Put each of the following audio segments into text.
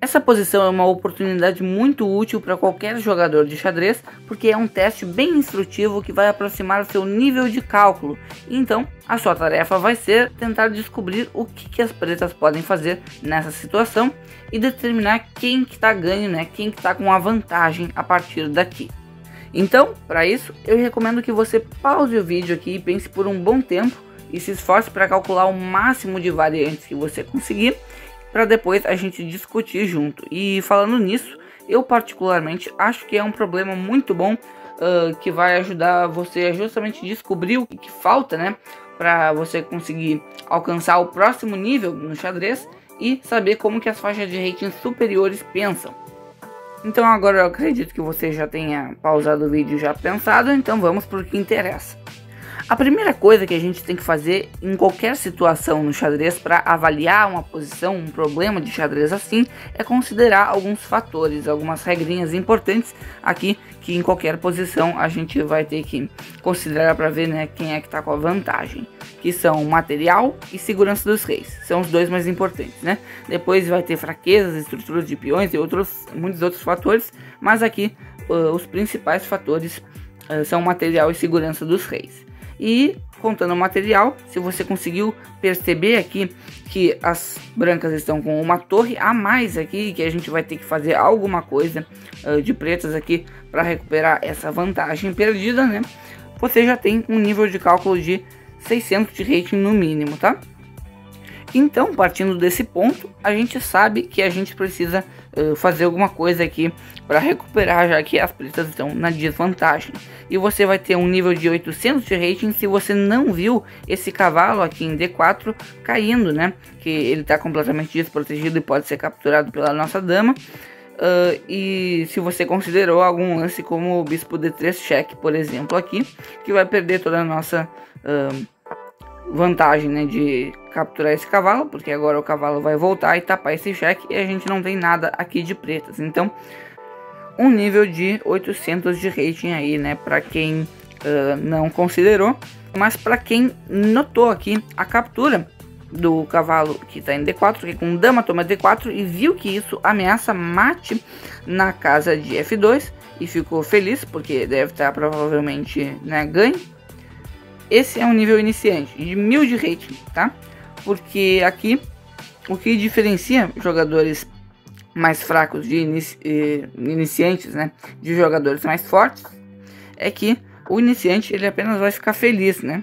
Essa posição é uma oportunidade muito útil para qualquer jogador de xadrez, porque é um teste bem instrutivo que vai aproximar o seu nível de cálculo. Então, a sua tarefa vai ser tentar descobrir o que as pretas podem fazer nessa situação e determinar quem que está ganho, né? Quem que está com a vantagem a partir daqui. Então, para isso, eu recomendo que você pause o vídeo aqui e pense por um bom tempo e se esforce para calcular o máximo de variantes que você conseguir, para depois a gente discutir junto. E falando nisso, eu particularmente acho que é um problema muito bom que vai ajudar você a justamente descobrir o que falta, né, para você conseguir alcançar o próximo nível no xadrez e saber como que as faixas de rating superiores pensam. Então agora eu acredito que você já tenha pausado o vídeo e já pensado, então vamos para o que interessa. A primeira coisa que a gente tem que fazer em qualquer situação no xadrez para avaliar uma posição, um problema de xadrez assim, é considerar alguns fatores, algumas regrinhas importantes aqui que em qualquer posição a gente vai ter que considerar para ver, né, quem é que está com a vantagem, que são material e segurança dos reis, são os dois mais importantes, né? Depois vai ter fraquezas, estruturas de peões e muitos outros fatores, mas aqui os principais fatores são material e segurança dos reis. E contando o material, se você conseguiu perceber aqui que as brancas estão com uma torre a mais aqui, que a gente vai ter que fazer alguma coisa de pretas aqui para recuperar essa vantagem perdida, né? Você já tem um nível de cálculo de 600 de rating no mínimo, tá? Então, partindo desse ponto, a gente sabe que a gente precisa fazer alguma coisa aqui para recuperar, já que as pretas estão na desvantagem. E você vai ter um nível de 800 de rating se você não viu esse cavalo aqui em D4 caindo, né? Que ele está completamente desprotegido e pode ser capturado pela nossa dama. E se você considerou algum lance como o bispo D3 cheque, por exemplo, aqui, que vai perder toda a nossa vantagem, né, de capturar esse cavalo, porque agora o cavalo vai voltar e tapar esse cheque e a gente não tem nada aqui de pretas. Então, um nível de 800 de rating aí, né, para quem não considerou, mas para quem notou aqui a captura do cavalo que está em D4, que com dama toma D4 e viu que isso ameaça mate na casa de F2 e ficou feliz porque deve estar provavelmente, né, ganho. Esse é um nível iniciante de 1000 de rating, tá? Porque aqui o que diferencia jogadores mais fracos de iniciantes, né, de jogadores mais fortes, é que o iniciante ele apenas vai ficar feliz, né?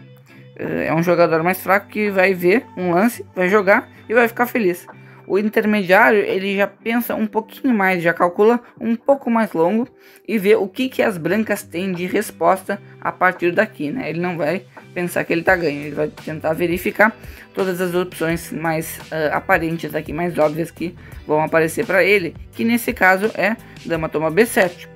É um jogador mais fraco que vai ver um lance, vai jogar e vai ficar feliz. O intermediário ele já pensa um pouquinho mais, já calcula um pouco mais longo e vê o que as brancas têm de resposta a partir daqui, né? Ele não vai pensar que ele tá ganho, ele vai tentar verificar todas as opções mais aparentes aqui, mais óbvias que vão aparecer para ele, que nesse caso é dama toma B7.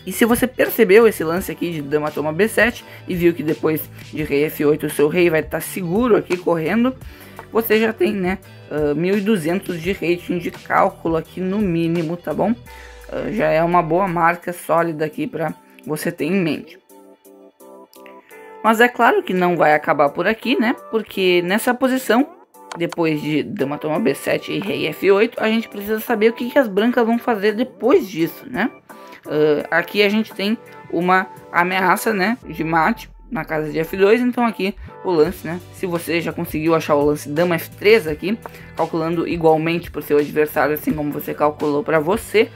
E se você percebeu esse lance aqui de dama toma B7 e viu que depois de rei F8 o seu rei vai estar seguro aqui correndo, você já tem, né, 1200 de rating de cálculo aqui no mínimo, tá bom? Já é uma boa marca sólida aqui para você ter em mente. Mas é claro que não vai acabar por aqui, né? Porque nessa posição, depois de dama toma B7 e rei F8, a gente precisa saber o que as brancas vão fazer depois disso, né? Aqui a gente tem uma ameaça, né, de mate na casa de F2, então aqui o lance, né, se você já conseguiu achar o lance dama F3 aqui, calculando igualmente para o seu adversário, assim como você calculou para você,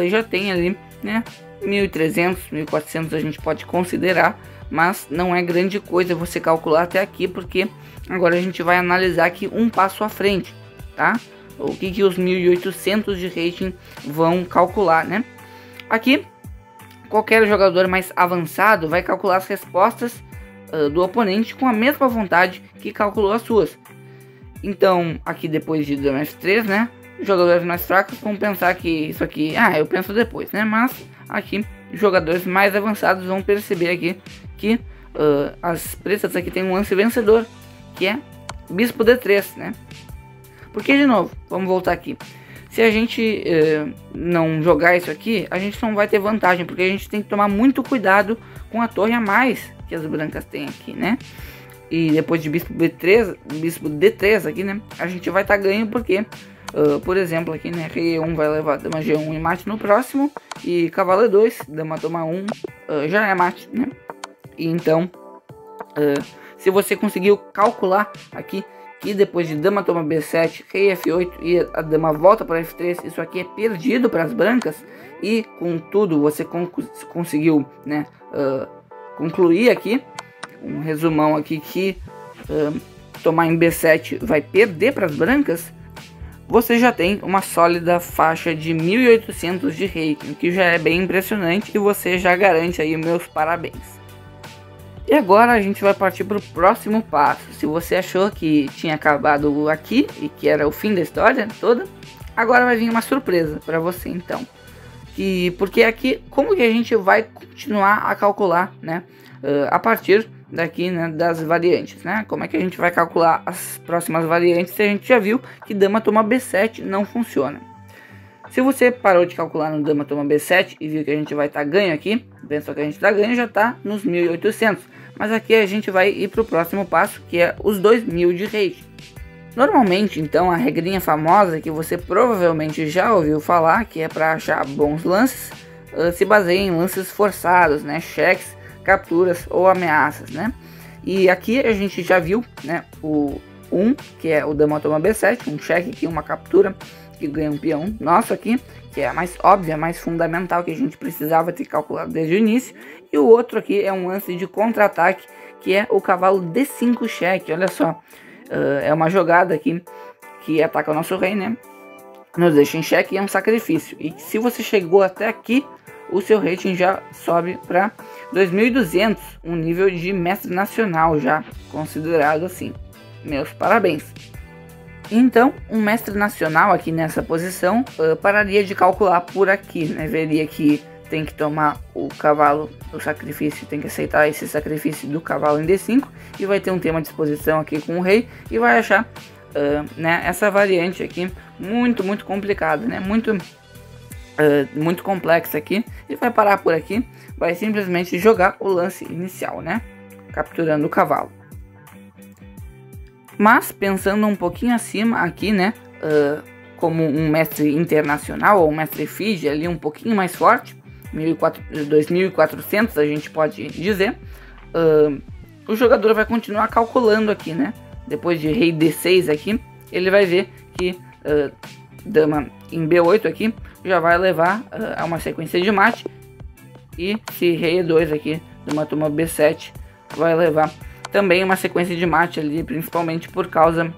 já tem ali, né, 1300, 1400 a gente pode considerar, mas não é grande coisa você calcular até aqui, porque agora a gente vai analisar aqui um passo à frente, tá? O que os 1800 de rating vão calcular, né? Aqui, qualquer jogador mais avançado vai calcular as respostas do oponente com a mesma vontade que calculou as suas. Então, aqui depois de dama F3, né, jogadores mais fracos vão pensar que isso aqui, eu penso depois, né, mas aqui jogadores mais avançados vão perceber aqui que as pretas aqui tem um lance vencedor, que é bispo D3, né. Porque, de novo, vamos voltar aqui. Se a gente não jogar isso aqui, a gente não vai ter vantagem, porque a gente tem que tomar muito cuidado com a torre a mais que as brancas têm aqui, né? E depois de bispo B3, bispo D3 aqui, né? A gente vai estar ganho porque Por exemplo, aqui, né, rei E1 vai levar dama G1 e mate no próximo, e cavalo E2, dama toma 1, já é mate, né? E então, se você conseguiu calcular aqui que depois de dama toma B7, rei F8 e a dama volta para F3, isso aqui é perdido para as brancas, e contudo você conseguiu, né, concluir aqui, um resumão aqui que tomar em B7 vai perder para as brancas, você já tem uma sólida faixa de 1800 de rating, que já é bem impressionante, e você já garante aí meus parabéns. E agora a gente vai partir para o próximo passo. Se você achou que tinha acabado aqui e que era o fim da história toda, agora vai vir uma surpresa para você então. Porque aqui, como que a gente vai continuar a calcular, né, a partir daqui, né, das variantes, né? Como é que a gente vai calcular as próximas variantes se a gente já viu que dama toma B7 não funciona? Se você parou de calcular no dama toma B7 e viu que a gente vai estar ganho aqui, pensou que a gente está ganho, já está nos 1800. Mas aqui a gente vai ir para o próximo passo, que é os 2000 de rating. Normalmente, então, a regrinha famosa que você provavelmente já ouviu falar, que é para achar bons lances, se baseia em lances forçados, né, cheques, capturas ou ameaças, né? E aqui a gente já viu, né, o 1, que é o dama toma B7, um cheque aqui, uma captura que ganha um peão nosso aqui, que é a mais óbvia, mais fundamental, que a gente precisava ter calculado desde o início. E o outro aqui é um lance de contra-ataque, que é o cavalo D5 cheque. Olha só, é uma jogada aqui que ataca o nosso rei, né? Nos deixa em xeque e é um sacrifício. E se você chegou até aqui, o seu rating já sobe para 2200, um nível de mestre nacional já considerado assim. Meus parabéns. Então, um mestre nacional aqui nessa posição pararia de calcular por aqui, né? Veria que tem que tomar o cavalo do sacrifício, tem que aceitar esse sacrifício do cavalo em D5, e vai ter um tema de exposição aqui com o rei, e vai achar né, essa variante aqui muito complicada, né? Muito complexa aqui, e vai parar por aqui, vai simplesmente jogar o lance inicial, né? Capturando o cavalo. Mas pensando um pouquinho acima aqui, né, como um mestre internacional ou um mestre FIDE ali um pouquinho mais forte, 2400 a gente pode dizer, o jogador vai continuar calculando aqui, né? Depois de rei D6 aqui, ele vai ver que dama em B8 aqui já vai levar a uma sequência de mate, e se rei E2 aqui, dama toma B7, vai levar também uma sequência de mate ali, principalmente por causa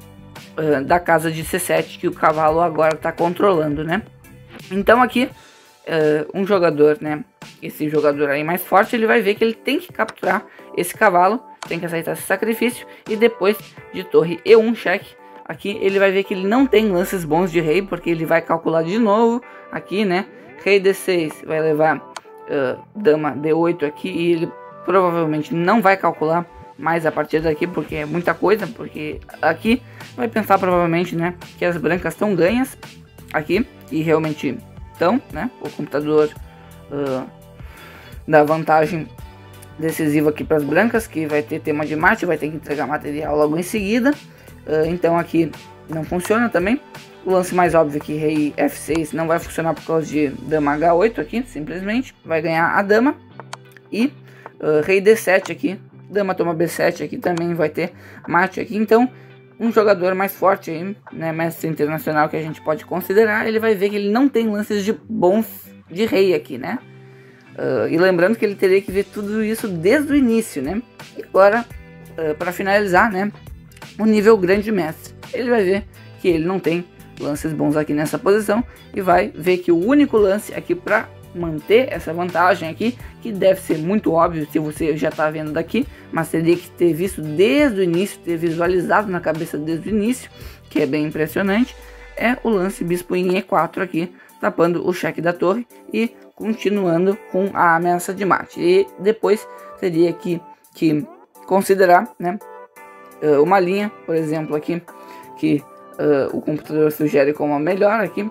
da casa de C7 que o cavalo agora está controlando, né? Então aqui um jogador, né, esse jogador aí mais forte, ele vai ver que ele tem que capturar esse cavalo, tem que aceitar esse sacrifício, e depois de torre E1 cheque, aqui ele vai ver que ele não tem lances bons de rei, porque ele vai calcular de novo aqui, né, rei D6 vai levar dama D8 aqui, e ele provavelmente não vai calcular mais a partir daqui, porque é muita coisa, porque aqui vai pensar provavelmente, né, que as brancas estão ganhas aqui, e realmente estão, né, o computador dá vantagem decisiva aqui para as brancas, que vai ter tema de mate, vai ter que entregar material logo em seguida, então aqui não funciona também. O lance mais óbvio que rei F6 não vai funcionar por causa de dama H8 aqui, simplesmente vai ganhar a dama, e rei D7 aqui, dama toma B7 aqui também vai ter mate aqui. Então um jogador mais forte aí, né, mestre internacional que a gente pode considerar, ele vai ver que ele não tem lances de bons de rei aqui, né? E lembrando que ele teria que ver tudo isso desde o início, né? E agora, para finalizar, né, o nível grande mestre, ele vai ver que ele não tem lances bons aqui nessa posição, e vai ver que o único lance aqui para manter essa vantagem aqui, que deve ser muito óbvio se você já está vendo daqui, mas teria que ter visto desde o início, ter visualizado na cabeça desde o início, que é bem impressionante, é o lance bispo em E4 aqui, tapando o cheque da torre e continuando com a ameaça de mate. E depois teria que considerar, né, uma linha, por exemplo aqui, que o computador sugere como a melhor aqui.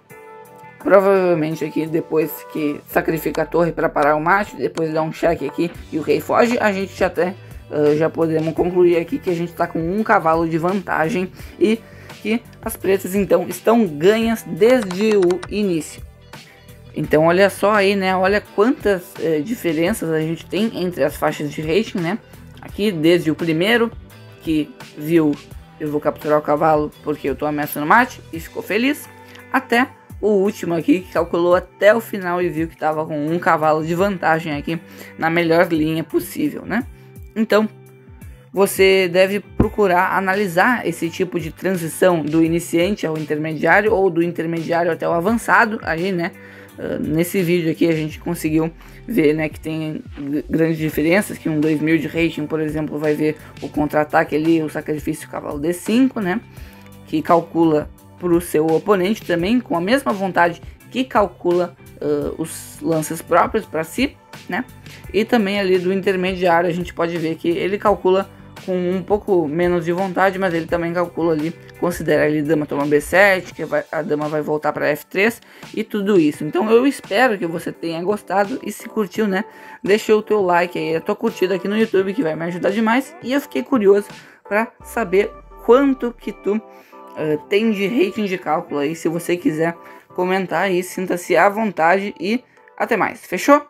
Provavelmente aqui, depois que sacrifica a torre para parar o mate, depois dá um cheque aqui e o rei foge, a gente já podemos concluir aqui que a gente está com um cavalo de vantagem, e que as pretas então estão ganhas desde o início. Então olha só aí, né, olha quantas diferenças a gente tem entre as faixas de rating, né. Aqui desde o primeiro que viu eu vou capturar o cavalo porque eu tô ameaçando mate e ficou feliz, até o último aqui que calculou até o final e viu que tava com um cavalo de vantagem aqui na melhor linha possível, né. Então você deve procurar analisar esse tipo de transição do iniciante ao intermediário ou do intermediário até o avançado aí, né. Nesse vídeo aqui a gente conseguiu ver, né, que tem grandes diferenças, que um 2000 de rating, por exemplo, vai ver o contra-ataque ali, o sacrifício cavalo D5, né, que calcula para o seu oponente também, com a mesma vontade que calcula os lances próprios para si, né, e também ali do intermediário a gente pode ver que ele calcula com um pouco menos de vontade, mas ele também calcula ali, considera ali dama toma B7, que a dama vai voltar para F3 e tudo isso. Então eu espero que você tenha gostado e se curtiu, né, deixa o teu like aí, a tua curtida aqui no YouTube que vai me ajudar demais. E eu fiquei curioso para saber quanto que tu tem de rating de cálculo aí, se você quiser comentar aí, sinta-se à vontade e até mais, fechou?